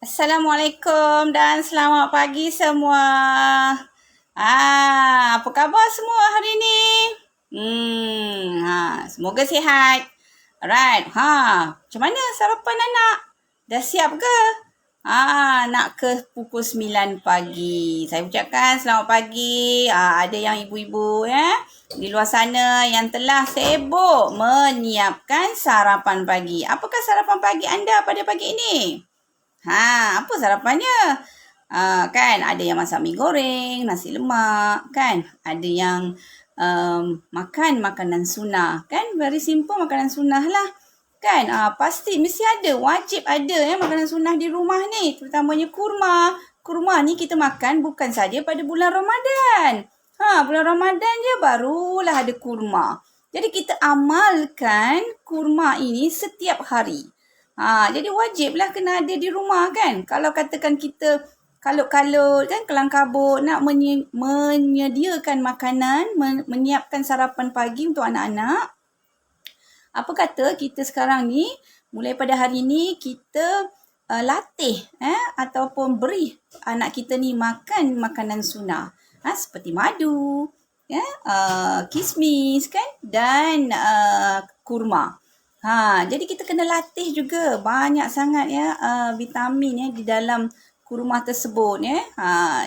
Assalamualaikum dan selamat pagi semua. Apa khabar semua hari ni? Semoga sihat. Alright. Macam mana sarapan anak? Dah siap ke? Nak ke pukul 9 pagi. Saya ucapkan selamat pagi. Ada yang ibu-ibu di luar sana yang telah sibuk menyiapkan sarapan pagi. Apakah sarapan pagi anda pada pagi ini? Apa sarapannya? Kan ada yang masak mi goreng, nasi lemak, kan? Ada yang makan makanan sunnah, kan? Very simple makanan sunnah lah. Kan? Pasti mesti ada, wajib ada makanan sunnah di rumah ni, terutamanya kurma. Kurma ni kita makan bukan saja pada bulan Ramadan. Bulan Ramadan je barulah ada kurma. Jadi kita amalkan kurma ini setiap hari. Jadi wajiblah kena ada di rumah kan. Kalau katakan kita kalut-kalut kan, kelang kabut nak menyediakan makanan, menyiapkan sarapan pagi untuk anak-anak. Apa kata kita sekarang ni, mulai pada hari ni kita latih ataupun beri anak kita ni makan makanan sunnah. Seperti madu, kismis kan, dan kurma. Jadi kita kena latih juga banyak sangat vitamin di dalam kurma tersebut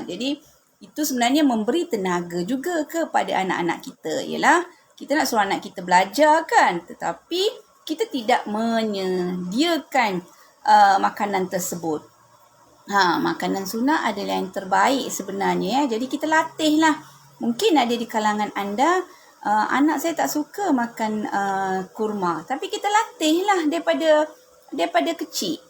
Jadi itu sebenarnya memberi tenaga juga kepada anak-anak kita. Ialah kita nak suruh anak kita belajar kan, tetapi kita tidak menyediakan makanan tersebut. Makanan sunnah adalah yang terbaik sebenarnya Jadi kita latihlah. Mungkin ada di kalangan anda anak saya tak suka makan kurma, tapi kita latihlah daripada kecil.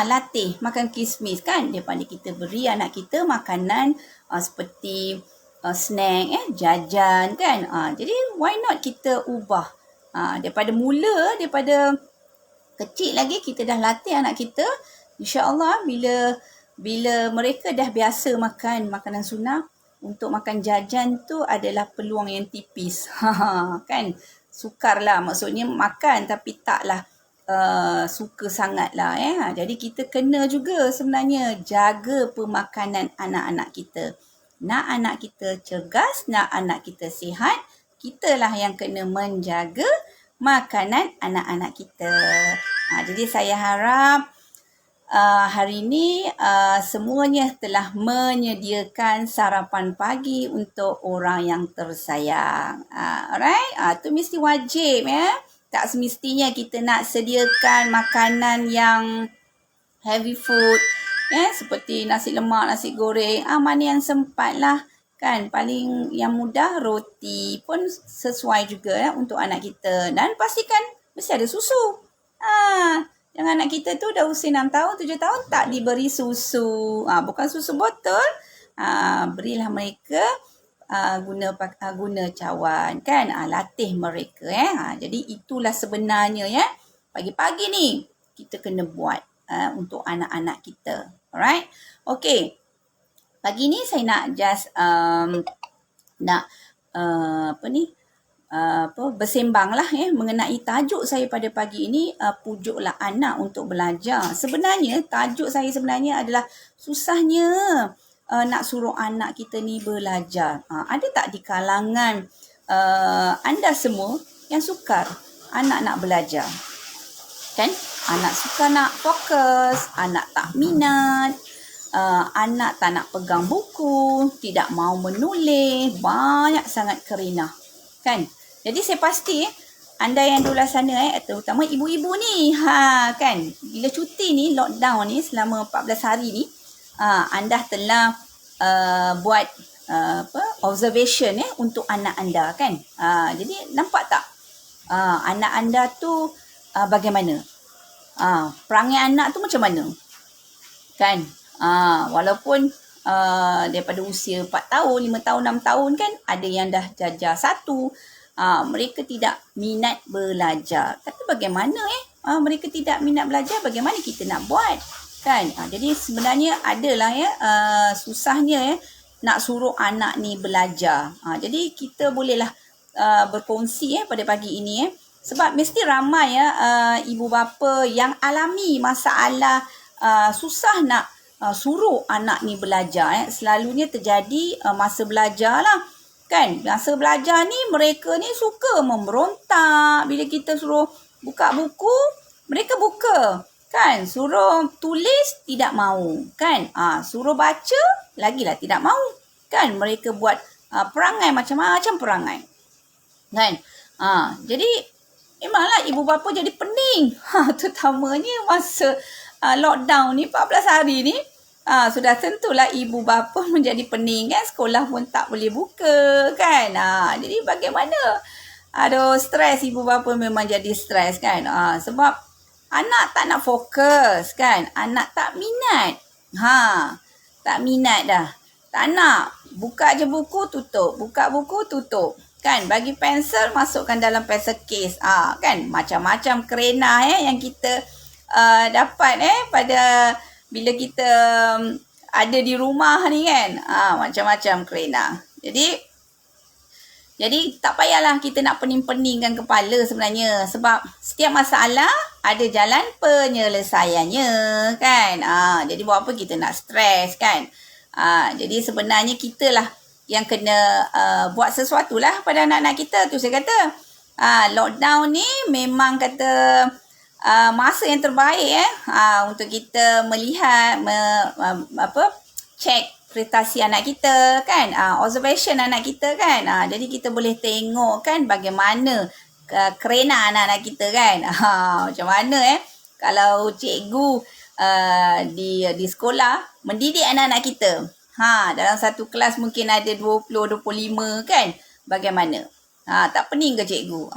Latih makan kismis kan, daripada kita beri anak kita makanan seperti snack jajan kan. Jadi why not kita ubah daripada kecil lagi kita dah latih anak kita. InsyaAllah bila mereka dah biasa makan makanan sunnah, untuk makan jajan tu adalah peluang yang tipis. Kan? Sukarlah, maksudnya makan tapi taklah suka sangatlah. Jadi kita kena juga sebenarnya jaga pemakanan anak-anak kita. Nak anak kita cergas, nak anak kita sihat, kitalah yang kena menjaga makanan anak-anak kita. Jadi saya harap hari ini semuanya telah menyediakan sarapan pagi untuk orang yang tersayang. Alright? Itu mesti wajib Tak semestinya kita nak sediakan makanan yang heavy food seperti nasi lemak, nasi goreng. Mana yang sempat lah kan. Paling yang mudah roti pun sesuai juga untuk anak kita. Dan pastikan mesti ada susu. Jangan anak kita tu dah usia 6 tahun, 7 tahun tak diberi susu. Bukan susu botol. Berilah mereka guna cawan kan. Latih mereka Jadi itulah sebenarnya pagi-pagi ni kita kena buat untuk anak-anak kita. Alright? Okay. Pagi ni saya nak just bersembang lah mengenai tajuk saya pada pagi ini, pujuklah anak untuk belajar. Sebenarnya tajuk saya sebenarnya adalah susahnya nak suruh anak kita ni belajar. Ada tak di kalangan anda semua yang sukar anak nak belajar? Kan? Anak suka nak fokus, anak tak minat, anak tak nak pegang buku, tidak mau menulis, banyak sangat kerenah. Kan? Jadi saya pasti anda yang di luar sana terutama ibu-ibu ni kan, bila cuti ni, lockdown ni selama 14 hari ni, anda telah buat observation untuk anak anda kan. Jadi nampak tak anak anda tu bagaimana? Perangai anak tu macam mana? Kan? Walaupun daripada usia 4 tahun, 5 tahun, 6 tahun kan, ada yang dah jajar 1. Mereka tidak minat belajar. Tapi bagaimana mereka tidak minat belajar, bagaimana kita nak buat? Kan? Jadi sebenarnya adalah susahnya nak suruh anak ni belajar. Jadi kita bolehlah berkongsi pada pagi ini sebab mesti ramai ibu bapa yang alami masalah susah nak suruh anak ni belajar. Selalunya terjadi masa belajar lah. Kan, masa belajar ni mereka ni suka memberontak. Bila kita suruh buka buku, mereka buka. Kan, suruh tulis tidak mahu. Kan, suruh baca lagilah tidak mahu. Kan, mereka buat perangai macam-macam perangai. Kan, jadi memanglah ibu bapa jadi pening. Terutamanya masa lockdown ni 14 hari ni. Sudah tentulah ibu bapa menjadi pening kan. Sekolah pun tak boleh buka kan. Jadi bagaimana? Aduh, stres ibu bapa memang jadi stres kan. Sebab anak tak nak fokus kan. Anak tak minat. Tak minat dah. Tak nak. Buka je buku, tutup. Buka buku, tutup. Kan, bagi pensel, masukkan dalam pensel case. Kan, macam-macam kerena yang kita dapat pada bila kita ada di rumah ni kan. Macam-macam kerena. Jadi tak payahlah kita nak pening-peningkan kepala sebenarnya. Sebab setiap masalah ada jalan penyelesaiannya kan. Jadi buat apa kita nak stres kan. Jadi sebenarnya kita lah yang kena buat sesuatu lah pada anak-anak kita. Tu saya kata lockdown ni memang kata masa yang terbaik untuk kita melihat cek prestasi anak kita kan, observation anak kita kan. Jadi kita boleh tengok kan bagaimana kerena anak-anak kita kan. Macam mana kalau cikgu di sekolah mendidik anak-anak kita. Dalam satu kelas mungkin ada 20-25 kan. Bagaimana? Tak pening ke cikgu?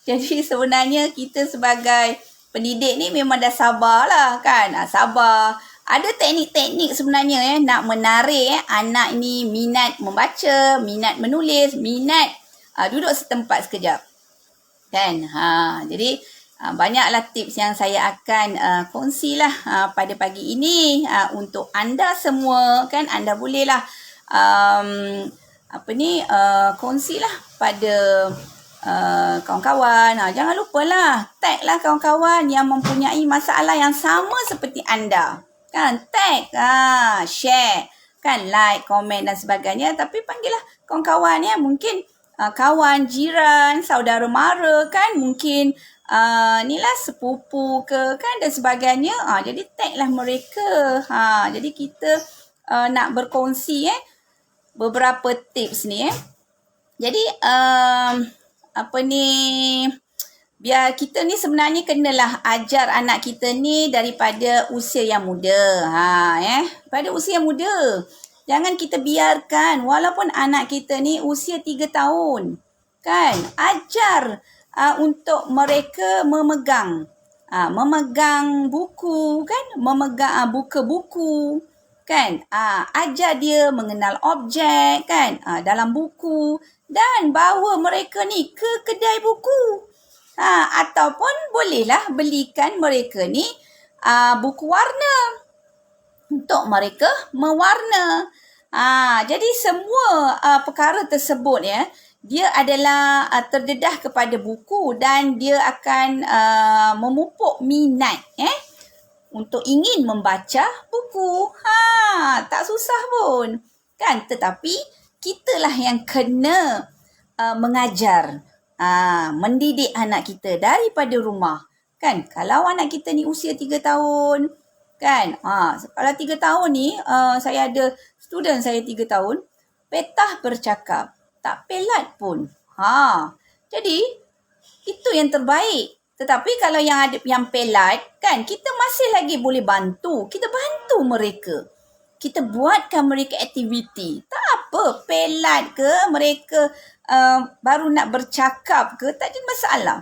Jadi sebenarnya kita sebagai pendidik ni memang dah sabarlah kan. Sabar. Ada teknik-teknik sebenarnya nak menarik anak ni minat membaca, minat menulis, minat duduk setempat sekejap. Kan? Jadi banyaklah tips yang saya akan kongsilah pada pagi ini untuk anda semua kan. Anda bolehlah kongsilah pada kawan-kawan. Jangan lupalah tag lah kawan-kawan yang mempunyai masalah yang sama seperti anda. Kan, tag, share, kan, like, komen dan sebagainya. Tapi panggillah kawan-kawan mungkin kawan, jiran, saudara mara kan, mungkin inilah sepupu ke kan dan sebagainya. Jadi tag lah mereka. Jadi kita nak berkongsi beberapa tips ni Jadi biar kita ni sebenarnya kenalah ajar anak kita ni daripada usia yang muda. Pada usia muda. Jangan kita biarkan walaupun anak kita ni usia 3 tahun. Kan? Ajar untuk mereka memegang buku kan, memegang buka buku kan. Ajar dia mengenal objek kan dalam buku dan bawa mereka ni ke kedai buku. Ataupun bolehlah belikan mereka ni buku warna untuk mereka mewarna. Jadi semua perkara tersebut dia adalah terdedah kepada buku dan dia akan memupuk minat untuk ingin membaca buku. Tak susah pun kan, tetapi kitalah yang kena mengajar, mendidik anak kita daripada rumah kan. Kalau anak kita ni usia 3 tahun kan, kalau 3 tahun ni saya ada student saya 3 tahun petah bercakap, tak pelat pun. Jadi itu yang terbaik. Tetapi kalau yang pelat kan, kita masih lagi boleh bantu. Kita bantu mereka. Kita buatkan mereka aktiviti. Tak apa, pelat ke mereka baru nak bercakap ke, tak ada masalah.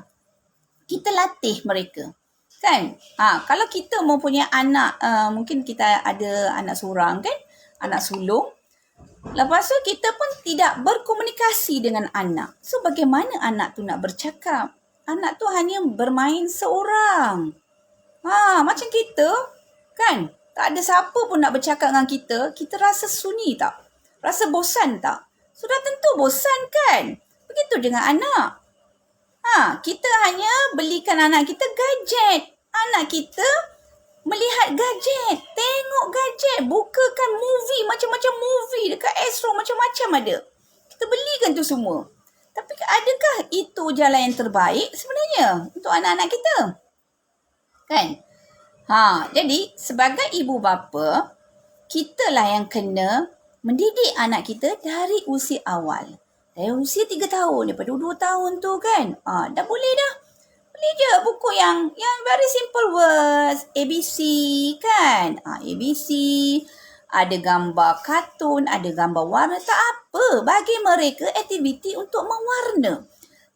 Kita latih mereka. Kan? Kalau kita mempunyai anak, mungkin kita ada anak seorang kan, anak sulung. Lepas tu kita pun tidak berkomunikasi dengan anak. So bagaimana anak tu nak bercakap? Anak tu hanya bermain seorang. Macam kita kan, tak ada siapa pun nak bercakap dengan kita. Kita rasa sunyi tak? Rasa bosan tak? Sudah tentu bosan kan? Begitu dengan anak. Kita hanya belikan anak kita gadget. Anak kita melihat gadget. Tengok gadget. Bukakan movie. Macam-macam movie. Dekat Astro macam-macam ada. Kita belikan tu semua. Tapi adakah itu jalan yang terbaik sebenarnya untuk anak-anak kita? Kan? Jadi sebagai ibu bapa, kitalah yang kena mendidik anak kita dari usia awal. Dari usia 3 tahun, daripada 2 tahun tu kan. Dah boleh dah. Beli je buku yang very simple words. ABC kan. ABC. Ada gambar kartun, ada gambar warna. Tak apa. Bagi mereka aktiviti untuk mewarna.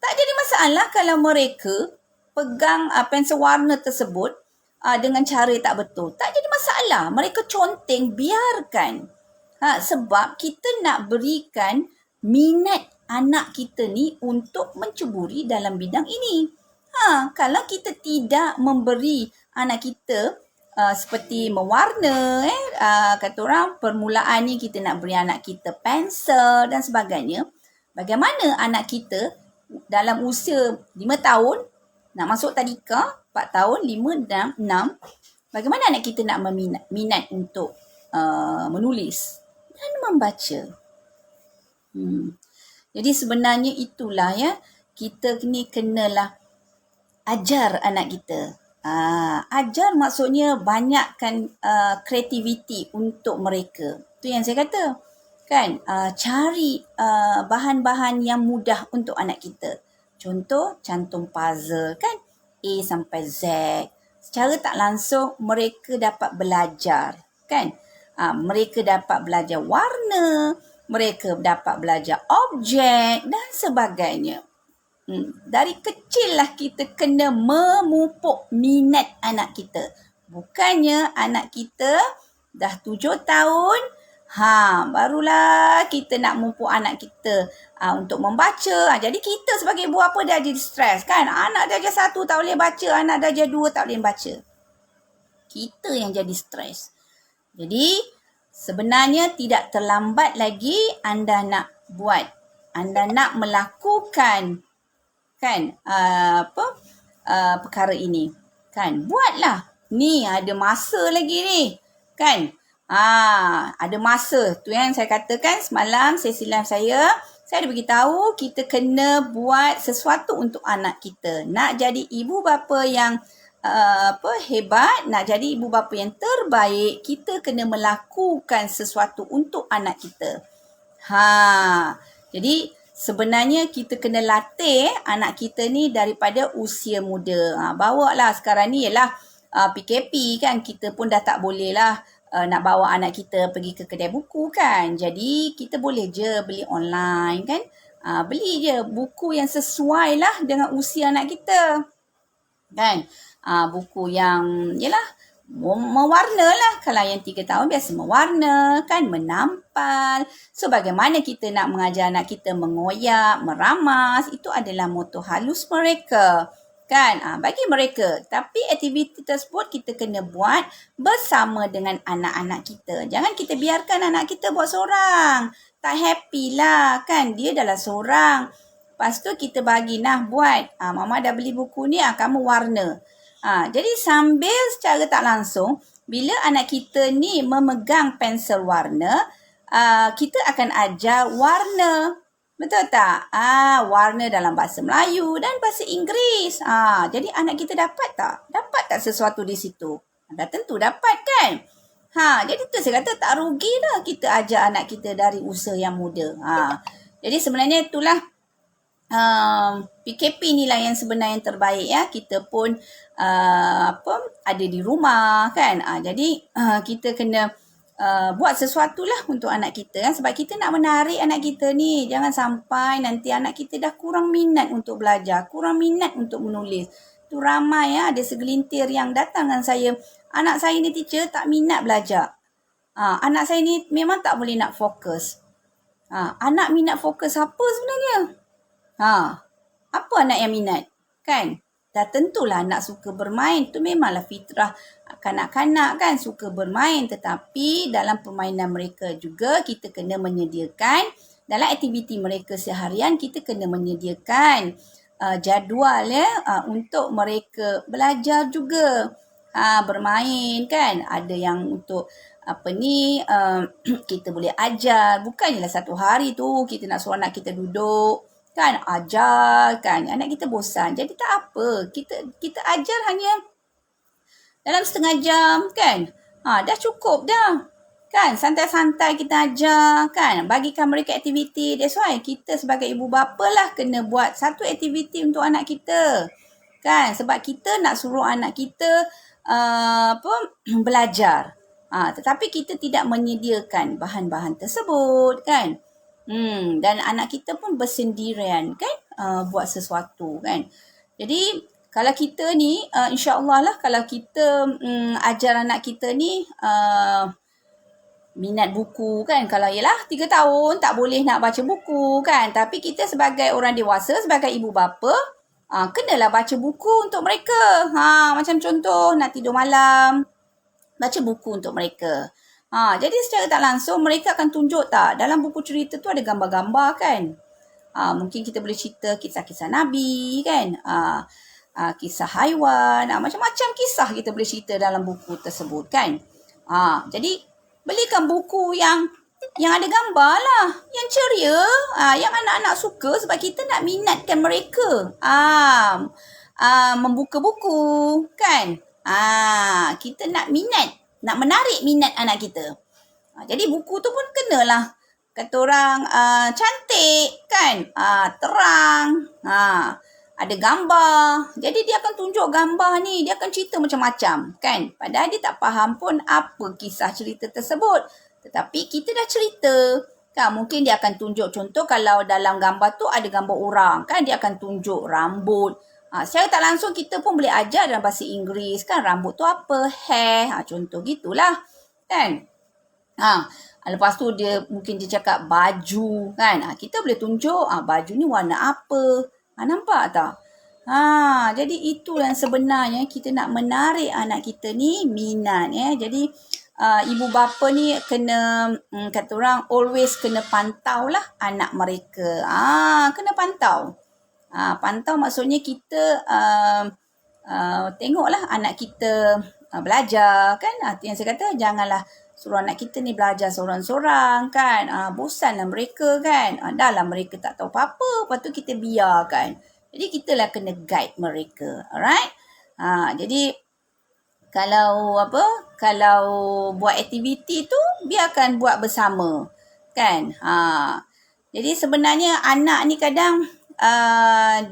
Tak jadi masalah kalau mereka pegang pensel warna tersebut dengan cara tak betul. Tak jadi masalah. Mereka conteng, biarkan. Sebab kita nak berikan minat anak kita ni untuk mencuburi dalam bidang ini. Kalau kita tidak memberi anak kita seperti mewarna, kata orang permulaan ni kita nak beri anak kita pensel dan sebagainya. Bagaimana anak kita dalam usia 5 tahun, nak masuk tadika, 4 tahun, 5, 6, bagaimana anak kita nak minat untuk menulis dan membaca. Jadi sebenarnya itulah ya, kita ni kenalah ajar anak kita. Ajar maksudnya banyakkan kreativiti untuk mereka. Itu yang saya kata. Kan? Cari bahan-bahan yang mudah untuk anak kita. Contoh, cantum puzzle kan? A sampai Z. Secara tak langsung mereka dapat belajar. Kan? Mereka dapat belajar warna. Mereka dapat belajar objek dan sebagainya. Dari kecil lah kita kena memupuk minat anak kita. Bukannya anak kita dah 7 tahun, barulah kita nak memupuk anak kita untuk membaca. Jadi kita sebagai ibu bapa dah jadi stres kan. Anak darjah 1 tak boleh baca, anak darjah 2 tak boleh baca. Kita yang jadi stres. Jadi sebenarnya tidak terlambat lagi anda nak buat. Anda nak melakukan kan perkara ini kan, buatlah ni, ada masa lagi ni kan. Ada masa tu yang saya katakan semalam sesi live saya ada beritahu kita kena buat sesuatu untuk anak kita. Nak jadi ibu bapa yang hebat, nak jadi ibu bapa yang terbaik, kita kena melakukan sesuatu untuk anak kita. Jadi sebenarnya kita kena latih anak kita ni daripada usia muda. Bawa lah sekarang ni ialah PKP kan. Kita pun dah tak boleh lah nak bawa anak kita pergi ke kedai buku kan. Jadi kita boleh je beli online kan. Beli je buku yang sesuai lah dengan usia anak kita. Kan. Buku yang mewarna lah. Kalau yang 3 tahun biasa mewarna kan, menampal. So bagaimana kita nak mengajar anak kita mengoyak, meramas, itu adalah motor halus mereka kan, bagi mereka. Tapi aktiviti tersebut kita kena buat bersama dengan anak-anak kita. Jangan kita biarkan anak kita buat seorang. Tak happy lah kan, dia adalah seorang. Lepas tu kita bagi buat. Mama dah beli buku ni, kamu warna. Jadi sambil secara tak langsung, bila anak kita ni memegang pensel warna, kita akan ajar warna. Betul tak? Warna dalam bahasa Melayu dan bahasa Inggeris. Jadi anak kita dapat tak? Dapat tak sesuatu di situ? Dah tentu dapat kan? Jadi tu saya kata tak rugilah kita ajar anak kita dari usia yang muda. Jadi sebenarnya itulah PKP ni lah yang sebenarnya yang terbaik ya. Kita pun ada di rumah kan. Jadi kita kena buat sesuatu lah untuk anak kita kan. Sebab kita nak menarik anak kita ni. Jangan sampai nanti anak kita dah kurang minat untuk belajar, kurang minat untuk menulis. Tu ramai ya, ada segelintir yang datang dengan saya. Anak saya ni teacher tak minat belajar. Anak saya ni memang tak boleh nak fokus. Anak minat fokus apa sebenarnya? Apa anak yang minat? Kan? Dah tentulah anak suka bermain. Tu memanglah fitrah kanak-kanak kan, suka bermain. Tetapi dalam permainan mereka juga kita kena menyediakan, dalam aktiviti mereka seharian kita kena menyediakan jadual ya, untuk mereka belajar juga. bermain kan. Ada yang untuk kita boleh ajar. Bukannya satu hari tu kita nak suruh anak kita duduk kan, ajar kan. Anak kita bosan. Jadi tak apa. Kita ajar hanya dalam setengah jam kan. Dah cukup dah. Kan, santai-santai kita ajar kan. Bagikan mereka aktiviti. That's why kita sebagai ibu bapa lah kena buat satu aktiviti untuk anak kita. Kan, sebab kita nak suruh anak kita belajar. Tetapi kita tidak menyediakan bahan-bahan tersebut kan. Dan anak kita pun bersendirian kan buat sesuatu kan. Jadi kalau kita ni insya-Allah lah kalau kita ajar anak kita ni minat buku kan. Kalau ialah 3 tahun tak boleh nak baca buku kan. Tapi kita sebagai orang dewasa, sebagai ibu bapa, kenalah baca buku untuk mereka. Macam contoh nak tidur malam, baca buku untuk mereka. Jadi secara tak langsung mereka akan tunjuk tak dalam buku cerita tu ada gambar-gambar kan. Mungkin kita boleh cerita kisah-kisah Nabi kan. Kisah haiwan, macam-macam kisah kita boleh cerita dalam buku tersebut kan. Jadi belikan buku yang ada gambar lah, yang ceria, yang anak-anak suka sebab kita nak minatkan mereka membuka buku kan. Kita nak menarik minat anak kita. Jadi buku tu pun kenalah kata orang cantik kan, terang, ada gambar. Jadi dia akan tunjuk gambar ni, dia akan cerita macam-macam kan. Padahal dia tak faham pun apa kisah cerita tersebut. Tetapi kita dah cerita kan, mungkin dia akan tunjuk contoh kalau dalam gambar tu ada gambar orang kan, dia akan tunjuk rambut. Secara tak langsung kita pun boleh ajar dalam bahasa Inggeris kan, rambut tu apa, hair, contoh gitulah kan. Lepas tu mungkin dia cakap baju kan. Kita boleh tunjuk baju ni warna apa. Nampak tak? Jadi itu yang sebenarnya kita nak menarik anak kita ni minat ya. Jadi ibu bapa ni kena kata orang always kena pantau lah anak mereka. Kena pantau. Pantau maksudnya kita tengoklah anak kita belajar kan. Yang saya kata janganlah suruh anak kita ni belajar seorang-seorang kan. Bosanlah mereka kan. Dah lah mereka tak tahu apa-apa. Lepas tu kita biarkan. Jadi kita lah kena guide mereka. Alright? Jadi kalau buat aktiviti tu biarkan buat bersama. Kan? Jadi sebenarnya anak ni kadang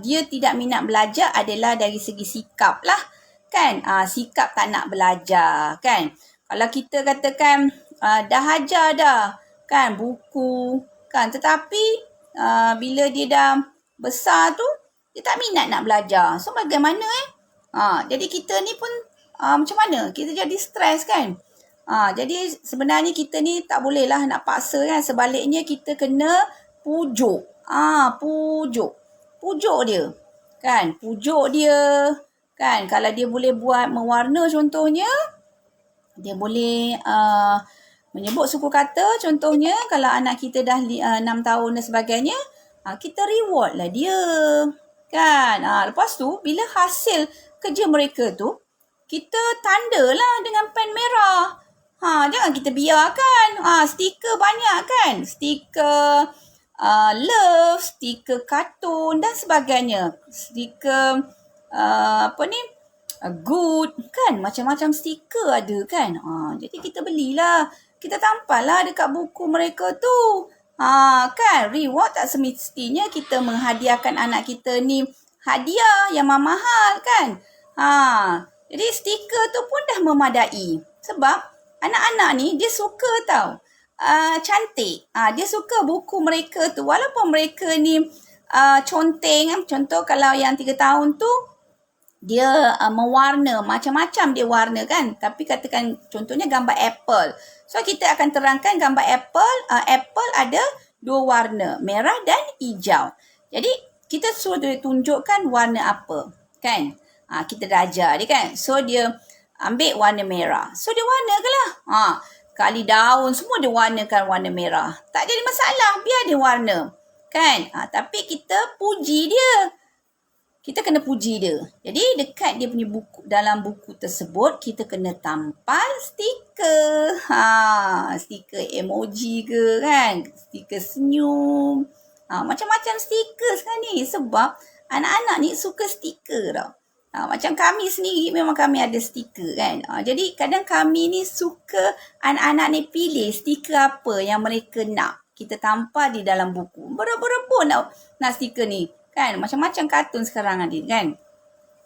dia tidak minat belajar adalah dari segi sikap lah. Kan? Sikap tak nak belajar. Kan? Kalau kita katakan dah ajar dah kan buku kan, tetapi bila dia dah besar tu dia tak minat nak belajar. So bagaimana jadi kita ni pun macam mana? Kita jadi stres kan. Jadi sebenarnya kita ni tak boleh lah nak paksa kan. Sebaliknya kita kena pujuk. Pujuk dia. Kan? Pujuk dia. Kan? Kalau dia boleh buat mewarna contohnya, dia boleh menyebut suku kata contohnya. Kalau anak kita dah 6 tahun dan sebagainya, kita reward lah dia kan. Lepas tu bila hasil kerja mereka tu kita tandalah dengan pen merah. Jangan kita biarkan. Stiker banyak kan, stiker love, stiker kartun dan sebagainya, stiker good kan, macam-macam stiker ada kan. Jadi kita belilah, kita tampallah dekat buku mereka tu. Kan, reward tak semestinya kita menghadiahkan anak kita ni hadiah yang mahal kan. Jadi stiker tu pun dah memadai. Sebab anak-anak ni dia suka tau cantik. Dia suka buku mereka tu walaupun mereka ni conteng. Contoh kalau yang 3 tahun tu dia mewarna, macam-macam dia warna kan. Tapi katakan contohnya gambar apple. So kita akan terangkan gambar apple. Apple ada 2 warna, merah dan hijau. Jadi kita suruh dia tunjukkan warna apa kan. Kita dah ajar dia kan. So dia ambil warna merah. So dia warnakanlah. Kali daun semua dia warnakan warna merah. Tak jadi masalah, biar dia warna kan. Tapi kita puji dia. kita kena puji dia. Jadi dekat dia punya buku, dalam buku tersebut kita kena tampal stiker. Stiker emoji ke kan? Stiker senyum. Macam-macam stiker sekarang ni sebab anak-anak ni suka stiker tau. Macam kami sendiri memang kami ada stiker kan. Jadi kadang kami ni suka anak-anak ni pilih stiker apa yang mereka nak. Kita tampal di dalam buku. Berebut-rebut nak stiker ni. Kan? Macam-macam kartun sekarang ada kan.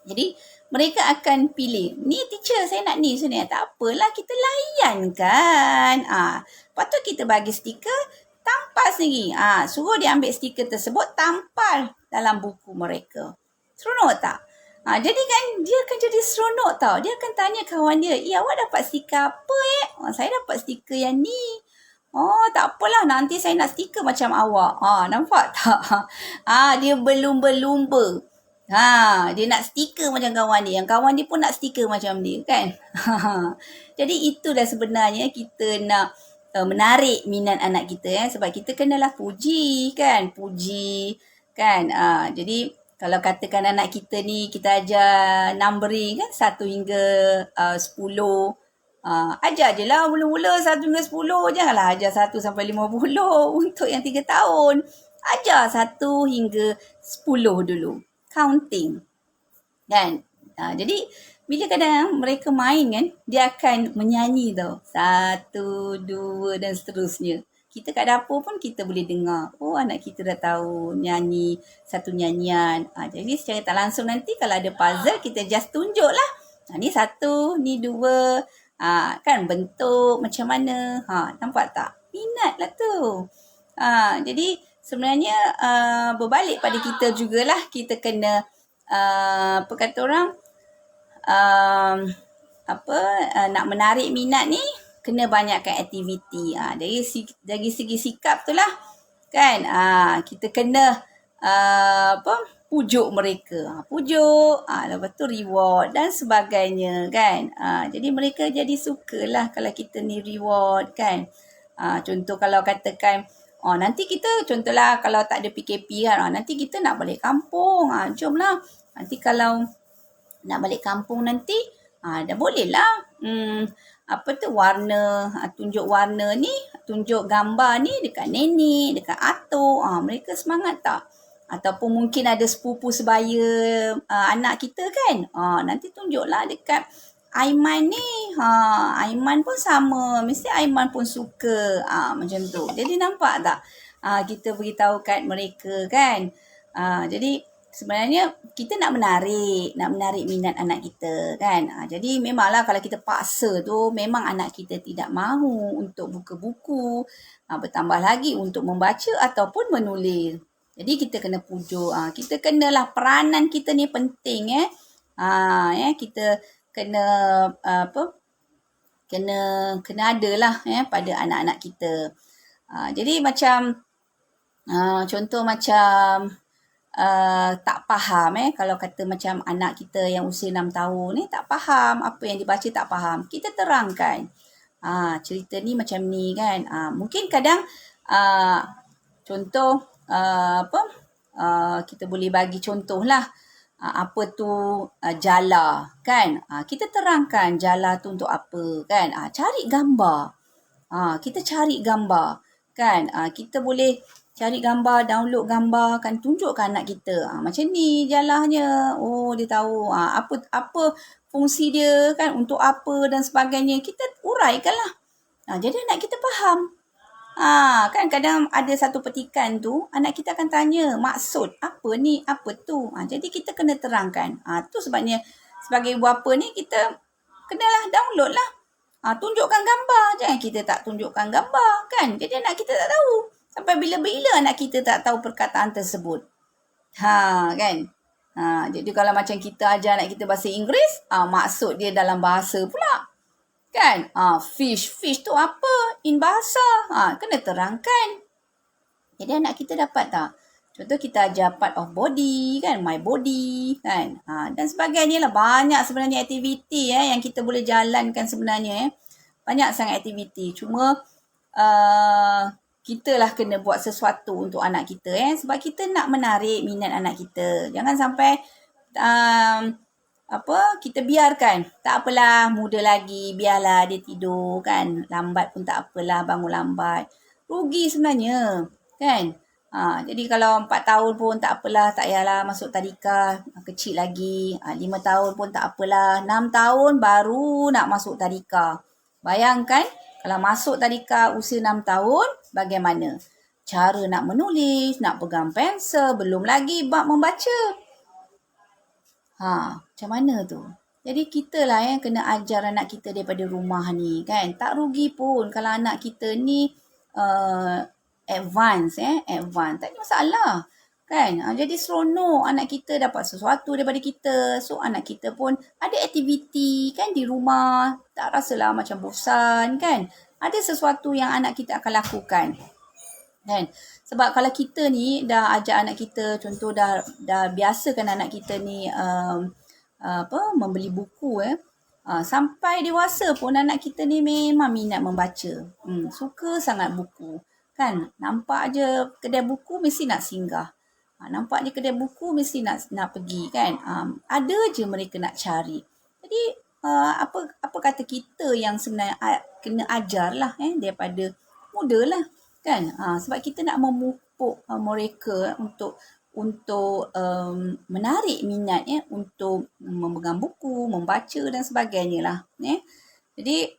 Jadi mereka akan pilih. Ni teacher saya nak ni. Tak apalah kita layan kan. Lepas tu kita bagi stiker. Tampal sendiri. Suruh dia ambil stiker tersebut. Tampal dalam buku mereka. Seronok tak? Jadi kan dia akan jadi seronok tau. Dia akan tanya kawan dia. Awak dapat stiker apa saya dapat stiker yang ni. Tak apalah. Nanti saya nak stiker macam awak. Nampak tak? Dia berlumba-lumba. Dia nak stiker macam kawan dia. Yang kawan dia pun nak stiker macam dia kan. Jadi itulah sebenarnya kita nak menarik minat anak kita. Sebab kita kenalah puji kan. Puji kan. Jadi kalau katakan anak kita ni kita ajar numbering kan 1 hingga 10. Ajar je lah mula-mula 1 hingga 10. Janganlah ajar 1 sampai 50 untuk yang 3 tahun. Ajar 1 hingga 10 dulu. Counting. Kan? Jadi bila kadang mereka main kan, dia akan menyanyi tau. 1, 2 dan seterusnya. Kita kat dapur pun kita boleh dengar. Anak kita dah tahu nyanyi satu nyanyian. Jadi secara tak langsung nanti kalau ada puzzle, kita just tunjuk lah. Ni 1, ni 2. Kan bentuk macam mana. Nampak tak? Minat lah tu. Jadi sebenarnya berbalik pada kita jugalah. Kita kena, apa kata orang, nak menarik minat ni, kena banyakkan aktiviti. Dari segi sikap tu lah. Kan? Kita kena, pujuk mereka. Pujuk, lepas tu reward dan sebagainya kan. Jadi mereka jadi sukalah kalau kita ni reward kan. Contoh kalau katakan, nanti kita contohlah kalau tak ada PKP kan. Nanti kita nak balik kampung. Jomlah. Nanti kalau nak balik kampung nanti, dah boleh lah. Warna, tunjuk warna ni, tunjuk gambar ni dekat nenek, dekat atuk. Mereka semangat tak? Ataupun mungkin ada sepupu sebaya anak kita kan. Nanti tunjuklah dekat Aiman ni. Aiman pun sama. Mesti Aiman pun suka. Macam tu. Jadi nampak tak? Kita beritahu kat mereka kan. Jadi sebenarnya kita nak menarik minat anak kita kan. Jadi memanglah kalau kita paksa tu, memang anak kita tidak mahu untuk buka buku. Bertambah lagi untuk membaca ataupun menulis. Jadi kita kena pujuk. Kita kenalah peranan kita ni penting kita kena kena adalah pada anak-anak kita. Jadi macam contoh macam tak faham kalau kata macam anak kita yang usia 6 tahun ni tak faham apa yang dibaca, tak faham, kita terangkan cerita ni macam ni kan. Mungkin kadang contoh kita boleh bagi contoh lah. Apa tu jala kan. Kita terangkan jala tu untuk apa kan. Cari gambar. Kita cari gambar kan. Kita boleh cari gambar, download gambar kan, tunjukkan anak kita. Macam ni jalahnya. Dia tahu apa fungsi dia kan, untuk apa dan sebagainya. Kita uraikan lah. Jadi anak kita faham. Kan kadang ada satu petikan tu, anak kita akan tanya maksud apa ni, apa tu. Jadi kita kena terangkan. Tu sebabnya sebagai ibu bapa ni kita kenalah download lah. Tunjukkan gambar. Jangan kita tak tunjukkan gambar kan. Jadi anak kita tak tahu. Sampai bila-bila anak kita tak tahu perkataan tersebut. Kan. Jadi kalau macam kita ajar anak kita bahasa Inggeris, maksud dia dalam bahasa pula. Kan? Fish tu apa? In bahasa. Kena terangkan. Jadi anak kita dapat tak? Contoh kita ajar part of body kan, my body kan. Dan sebagainya lah. Banyak sebenarnya aktiviti yang kita boleh jalankan sebenarnya. Banyak sangat aktiviti. Cuma kita lah kena buat sesuatu untuk anak kita. Sebab kita nak menarik minat anak kita. Jangan sampai kita biarkan, tak apalah, muda lagi, biarlah dia tidur kan, lambat pun tak apalah, bangun lambat. Rugi sebenarnya kan. Jadi kalau 4 tahun pun tak apalah, tak payahlah masuk tadika, kecil lagi. 5 tahun pun tak apalah, 6 tahun baru nak masuk tadika. Bayangkan kalau masuk tadika usia 6 tahun, bagaimana? Cara nak menulis, nak pegang pensel, belum lagi bab membaca. Macam mana tu? Jadi kita lah yang kena ajar anak kita daripada rumah ni kan. Tak rugi pun kalau anak kita ni advance. Tak ada masalah. Kan? Jadi seronok anak kita dapat sesuatu daripada kita. So anak kita pun ada aktiviti kan di rumah. Tak rasalah macam bosan kan. Ada sesuatu yang anak kita akan lakukan. Kan? Sebab kalau kita ni dah ajak anak kita, contoh dah biasakan anak kita ni membeli buku sampai dewasa pun anak kita ni memang minat membaca. Suka sangat buku. Kan? Nampak je kedai buku mesti nak singgah. Nampak je kedai buku mesti nak pergi kan. Ada je mereka nak cari. Jadi apa kata kita yang sebenarnya kena ajarlah daripada muda lah. Kan? Sebab kita nak memupuk mereka untuk menarik minat untuk memegang buku, membaca dan sebagainya lah. Jadi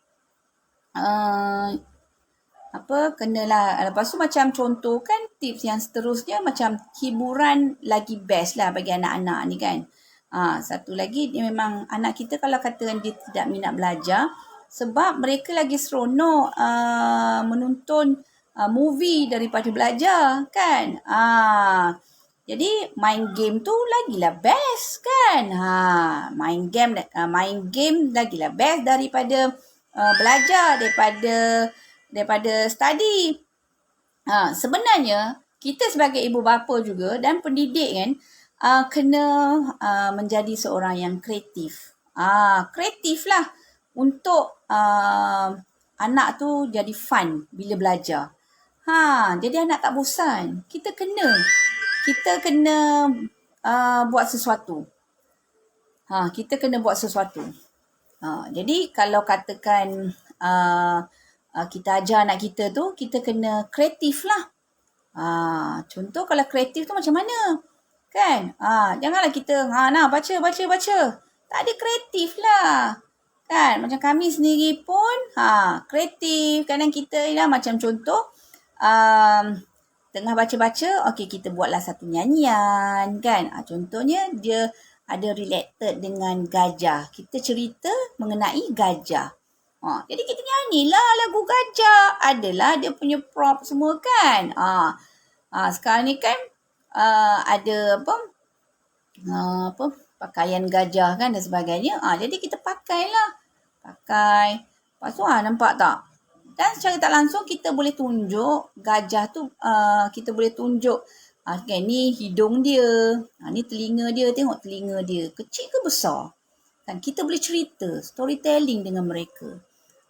kenalah. Lepas tu macam contoh kan tips yang seterusnya macam hiburan lagi best lah bagi anak-anak ni kan. Satu lagi dia memang anak kita kalau kata dia tidak minat belajar sebab mereka lagi seronok menonton movie daripada belajar kan. Jadi main game tu lagilah best kan. Main game lagilah best daripada belajar, daripada study. Sebenarnya kita sebagai ibu bapa juga dan pendidik kan kena menjadi seorang yang kreatif. Kreatif lah untuk anak tu jadi fun bila belajar. Jadi anak tak bosan. Kita kena buat sesuatu. Kita kena buat sesuatu. Jadi kalau katakan kita ajar anak kita tu, kita kena kreatif lah. Contoh kalau kreatif tu macam mana? Kan? Janganlah kita baca. Tak ada kreatif lah. Kan? Macam kami sendiri pun kreatif. Kadang kita macam contoh tengah baca-baca, okey kita buatlah satu nyanyian kan. Contohnya dia ada related dengan gajah. Kita cerita mengenai gajah. Jadi kita nyanyilah lagu gajah. Adalah dia punya prop semua kan. Sekarang ni kan ada pakaian gajah kan dan sebagainya. Jadi kita pakailah. Lepas tu nampak tak? Dan secara tak langsung kita boleh tunjuk gajah tu, kita boleh tunjuk ni hidung dia, ni telinga dia, tengok telinga dia, kecil ke besar? Kan kita boleh cerita, storytelling dengan mereka.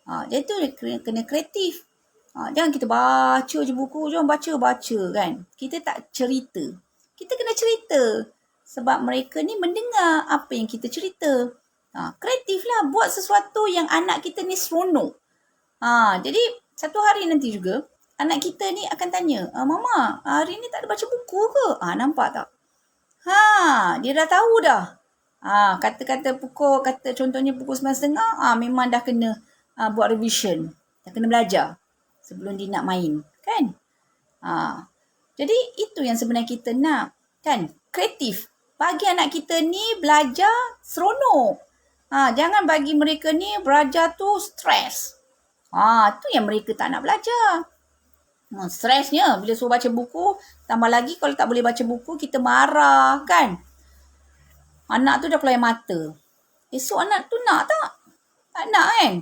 Jadi tu kena kreatif. Jangan kita baca je buku, jangan baca kan. Kita tak cerita. Kita kena cerita. Sebab mereka ni mendengar apa yang kita cerita. Kreatif lah, buat sesuatu yang anak kita ni seronok. Jadi satu hari nanti juga anak kita ni akan tanya, Mama, hari ni tak ada baca buku ke? Nampak tak? Dia dah tahu dah. Kata-kata contohnya pukul 9.30, memang dah kena buat revision. Dah kena belajar sebelum dia nak main. Kan? Jadi itu yang sebenarnya kita nak. Kan? Kreatif. Bagi anak kita ni belajar seronok. Jangan bagi mereka ni belajar tu stres. Tu yang mereka tak nak belajar. Stresnya bila suruh baca buku, tambah lagi kalau tak boleh baca buku, kita marah kan. Anak tu dah keluar mata. Esok anak tu nak tak? Tak nak kan?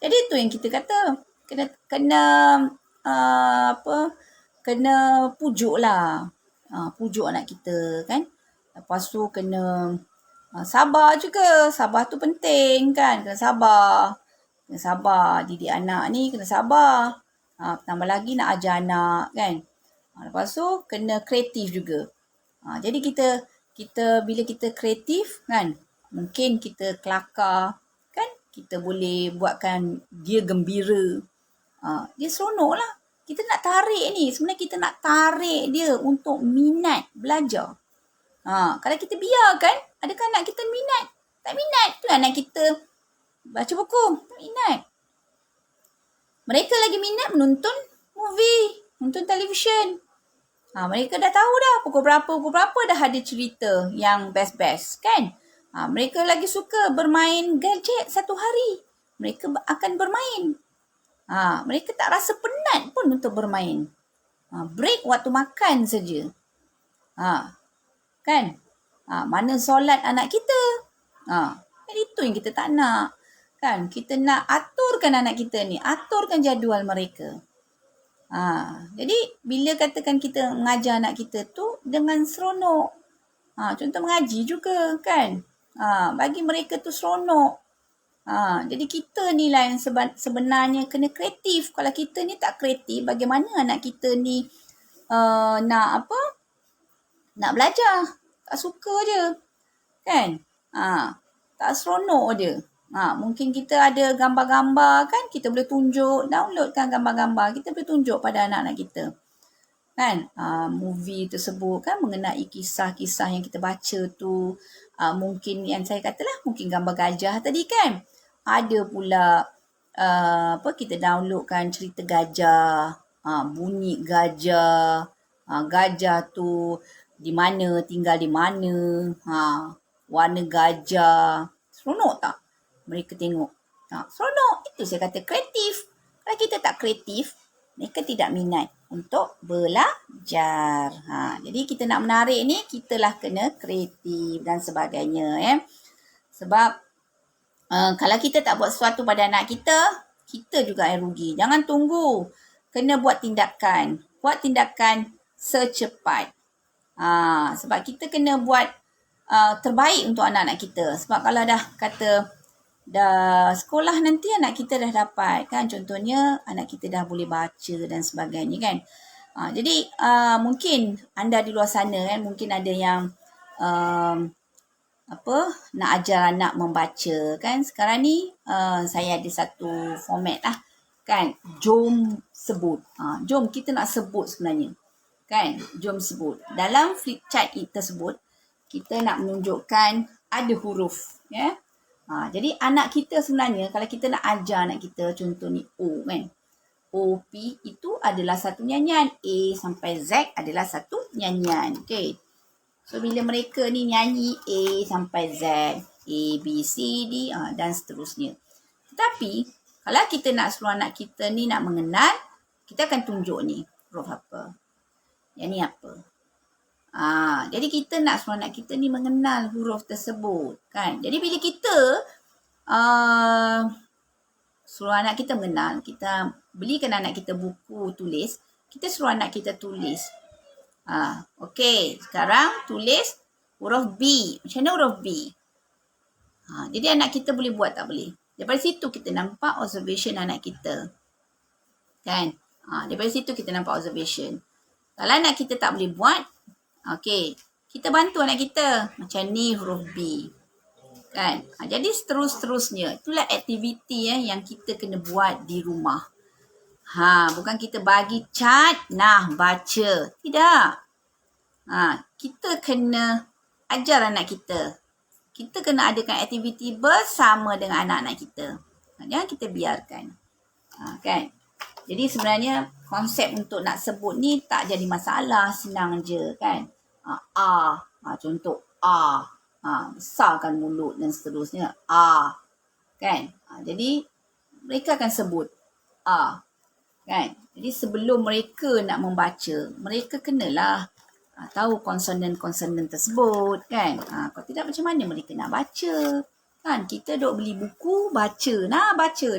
Jadi tu yang kita kata. Kena pujuk lah. Pujuk anak kita kan. Lepas tu kena sabar juga. Sabar tu penting kan. Kena sabar. Didik anak ni kena sabar. Tambah lagi nak ajar anak kan. Lepas tu kena kreatif juga. Jadi kita bila kita kreatif kan, mungkin kita kelakar kan, kita boleh buatkan dia gembira. Dia seronok lah. Kita nak tarik ni, sebenarnya kita nak tarik dia untuk minat belajar. Kalau kita biarkan, adakah anak kita minat? Tak minat. Tu anak kita baca buku, tak minat. Mereka lagi minat menonton movie, menonton televisyen. Mereka dah tahu dah pukul berapa dah ada cerita yang best-best kan. Mereka lagi suka bermain gadget satu hari. Mereka akan bermain. Mereka tak rasa penat pun untuk bermain. Break waktu makan saja. Kan? Mana solat anak kita? Itu yang kita tak nak. Kan? Kita nak aturkan anak kita ni. Aturkan jadual mereka. Jadi bila katakan kita mengajar anak kita tu dengan seronok. Contoh mengaji juga kan. Bagi mereka tu seronok. Jadi kita ni lah yang sebenarnya kena kreatif. Kalau kita ni tak kreatif, bagaimana anak kita ni nak belajar? Tak suka je. Kan? Tak seronok je. Mungkin kita ada gambar-gambar kan, kita boleh tunjuk, downloadkan gambar-gambar, kita boleh tunjuk pada anak-anak kita. Kan? Movie tersebut kan mengenai kisah-kisah yang kita baca tu. Mungkin yang saya katalah, mungkin gambar gajah tadi kan. Ada pula kita downloadkan cerita gajah, bunyi gajah, gajah tu di mana, tinggal di mana, warna gajah. Seronok tak mereka tengok? Seronok. Itu saya kata kreatif. Kalau kita tak kreatif, mereka tidak minat untuk belajar. Jadi kita nak menarik ni, kitalah kena kreatif dan sebagainya. Sebab kalau kita tak buat sesuatu pada anak kita, kita juga yang rugi. Jangan tunggu. Kena buat tindakan. Buat tindakan secepat. Sebab kita kena buat terbaik untuk anak-anak kita. Sebab kalau dah sekolah nanti anak kita dah dapat kan, contohnya anak kita dah boleh baca dan sebagainya kan. Jadi mungkin anda di luar sana kan, mungkin ada yang nak ajar anak membaca kan. Sekarang ni saya ada satu format lah kan, jom sebut. Jom kita nak sebut sebenarnya kan, jom sebut. Dalam flip chart tersebut kita nak menunjukkan ada huruf ya. Jadi anak kita sebenarnya, kalau kita nak ajar anak kita, contoh ni O kan, O, P itu adalah satu nyanyian. A sampai Z adalah satu nyanyian. Okay. So bila mereka ni nyanyi A sampai Z, A, B, C, D dan seterusnya. Tetapi kalau kita nak suruh anak kita ni nak mengenal, kita akan tunjuk ni huruf apa. Yang ni apa. Jadi kita nak suruh anak kita ni mengenal huruf tersebut kan. Jadi bila kita suruh anak kita mengenal, kita belikan anak kita buku tulis, kita suruh anak kita tulis. Okey, sekarang tulis huruf B. Macam mana huruf B? Jadi anak kita boleh buat tak boleh? Daripada situ kita nampak observation anak kita. Kan? Daripada situ kita nampak observation. Kalau anak kita tak boleh buat, okey, kita bantu anak kita. Macam ni huruf B. Kan? Jadi seterus-terusnya. Itulah aktiviti yang kita kena buat di rumah. Bukan kita bagi cat, nah baca. Tidak. Kita kena ajar anak kita. Kita kena adakan aktiviti bersama dengan anak-anak kita. Jangan kita biarkan. Kan? Jadi sebenarnya konsep untuk nak sebut ni tak jadi masalah. Senang je kan. Contoh A. Besarkan mulut dan seterusnya. Kan? Jadi mereka akan sebut A. Kan? Jadi sebelum mereka nak membaca, mereka kenalah tahu konsonan-konsonan tersebut kan. Kalau tidak macam mana mereka nak baca? Kan? Kita duk beli buku, baca. Nah baca.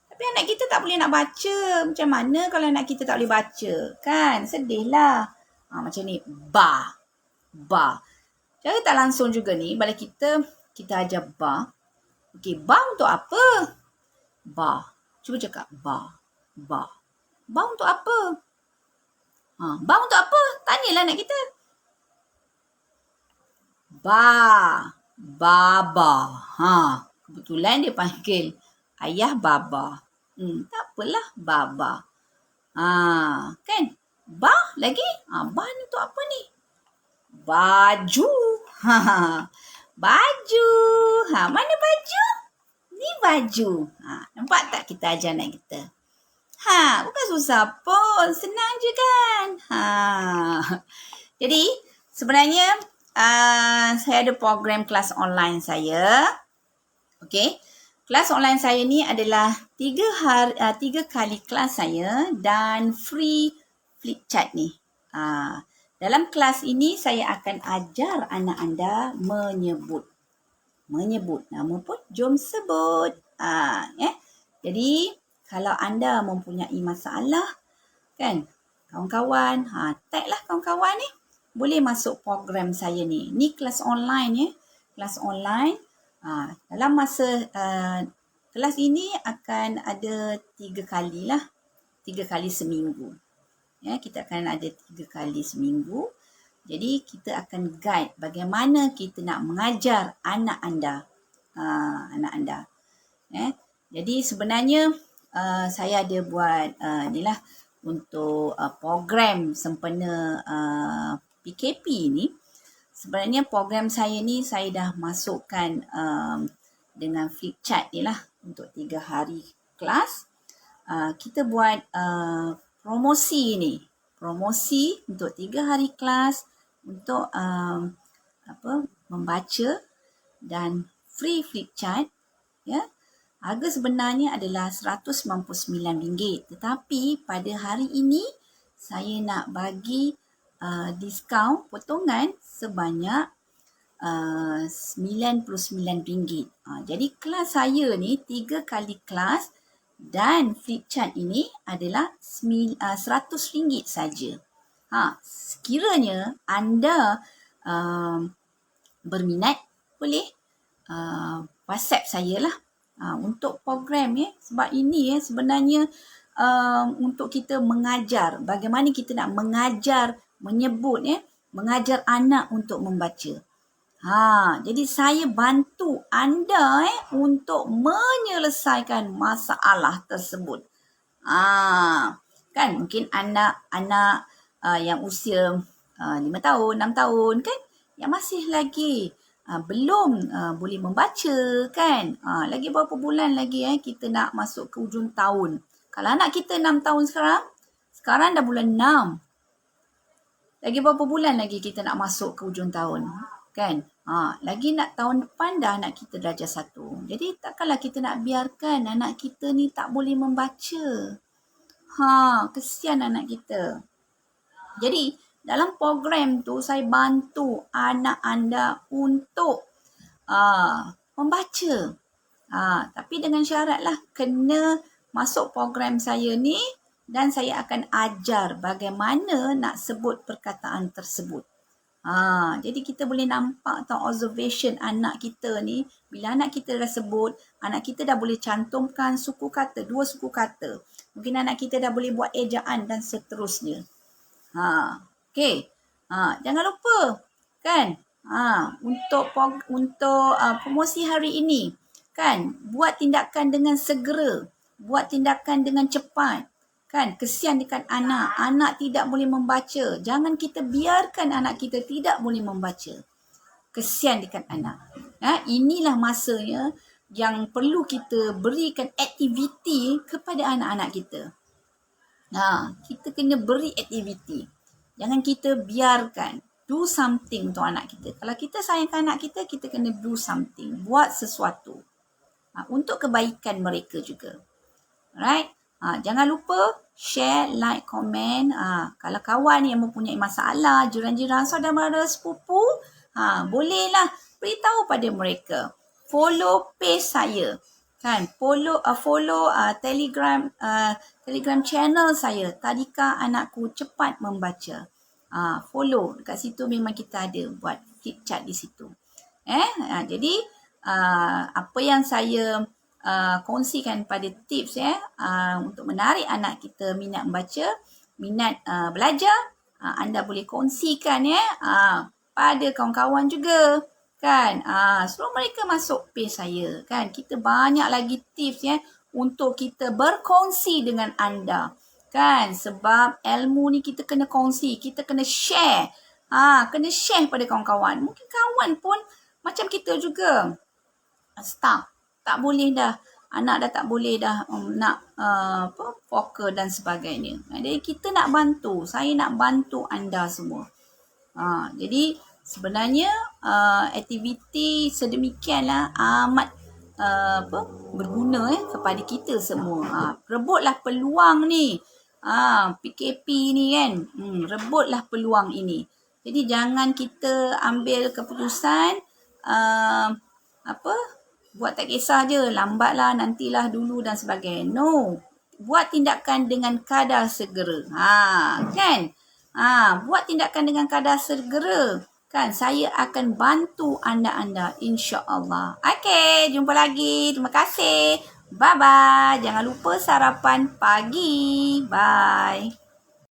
Tapi anak kita tak boleh nak baca. Macam mana kalau anak kita tak boleh baca? Kan? Sedihlah. Macam ni. Ba. Cara tak langsung juga ni, bila kita ajar ba. Okey, ba untuk apa? Ba. Cuba cakap ba. Ba untuk apa? Ba untuk apa? Tanyalah anak kita. Baba. Kebetulan dia panggil ayah baba. Tak apalah, baba. Kan? Ba lagi? Ba ni untuk apa ni? Baju. Baju. Mana baju? Ni baju. Nampak tak kita ajar anak kita? Bukan susah pun. Senang je kan? Jadi, sebenarnya saya ada program kelas online saya. Okey. Kelas online saya ni adalah 3 kali kelas saya dan free flip chart ni. Dalam kelas ini saya akan ajar anak anda menyebut. Nama pun jom sebut. Jadi kalau anda mempunyai masalah kan, kawan-kawan, tag lah kawan-kawan ni. Boleh masuk program saya ni. Ni kelas online ya. Kelas online. Dalam masa kelas ini akan ada 3 kali lah. 3 kali seminggu. Ya, kita akan ada 3 kali seminggu. Jadi kita akan guide bagaimana kita nak mengajar anak anda. Jadi sebenarnya saya ada buat ni lah untuk program sempena PKP ni. Sebenarnya program saya ni saya dah masukkan dengan flip chart ni lah untuk 3 hari kelas. Kita buat promosi ni. Promosi untuk 3 hari kelas untuk membaca dan free flip chart. Ya. Harga sebenarnya adalah RM199. Tetapi pada hari ini saya nak bagi diskaun potongan sebanyak RM99. Jadi kelas saya ni 3 kali kelas dan flip chart ini adalah RM100 saja. Sekiranya anda berminat, boleh WhatsApp saya lah untuk program ya. Sebab ini sebenarnya untuk kita mengajar, bagaimana kita nak mengajar menyebut mengajar anak untuk membaca. Jadi saya bantu anda untuk menyelesaikan masalah tersebut. Kan mungkin anak-anak yang usia 5 tahun, 6 tahun kan, yang masih lagi belum boleh membaca kan. Lagi berapa bulan lagi kita nak masuk ke hujung tahun. Kalau anak kita 6 tahun sekarang dah bulan 6. Lagi berapa bulan lagi kita nak masuk ke hujung tahun kan. Lagi nak tahun depan dah anak kita darjah 1. Jadi takkanlah kita nak biarkan anak kita ni tak boleh membaca. Kesian anak kita. Jadi dalam program tu saya bantu anak anda untuk membaca. Tapi dengan syarat lah kena masuk program saya ni dan saya akan ajar bagaimana nak sebut perkataan tersebut. Jadi kita boleh nampak tau observation anak kita ni. Bila anak kita dah sebut, anak kita dah boleh cantumkan suku kata, 2 suku kata. Mungkin anak kita dah boleh buat ejaan dan seterusnya. Okey. Jangan lupa kan untuk promosi hari ini kan, buat tindakan dengan segera, buat tindakan dengan cepat. Kan, kesian dekat anak tidak boleh membaca. Jangan kita biarkan anak kita tidak boleh membaca. Kesian dekat anak. Inilah masanya yang perlu kita berikan aktiviti kepada anak-anak kita. Kita kena beri aktiviti. Jangan kita biarkan. Do something untuk anak kita. Kalau kita sayangkan anak kita, kita kena do something. Buat sesuatu. Untuk kebaikan mereka juga. Alright? Jangan lupa share, like, komen. Kalau kawan yang mempunyai masalah, jiran-jiran, saudara-mara, sepupu, bolehlah beritahu pada mereka. Follow page saya. Kan? Follow Telegram channel saya. Tadika Anakku Cepat Membaca. Follow. Dekat situ memang kita ada buat flip chart di situ. Jadi apa yang saya kongsikan pada tips untuk menarik anak kita minat membaca, minat belajar, anda boleh kongsikan pada kawan-kawan juga. Kan? Suruh mereka masuk page saya. Kan? Kita banyak lagi tips ya untuk kita berkongsi dengan anda. Kan? Sebab ilmu ni kita kena kongsi. Kita kena share. Kena share pada kawan-kawan. Mungkin kawan pun macam kita juga. Stuck. Tak boleh dah. Anak dah tak boleh dah nak fokus dan sebagainya. Jadi kita nak bantu. Saya nak bantu anda semua. Jadi sebenarnya aktiviti sedemikianlah amat berguna kepada kita semua. Rebutlah peluang ni. PKP ni kan. Rebutlah peluang ini. Jadi jangan kita ambil keputusan buat tak kisah je, lambatlah, nantilah dulu dan sebagainya. No. Buat tindakan dengan kadar segera. Kan? Buat tindakan dengan kadar segera. Kan? Saya akan bantu anda-anda insya-Allah. Okey, jumpa lagi. Terima kasih. Bye-bye. Jangan lupa sarapan pagi. Bye.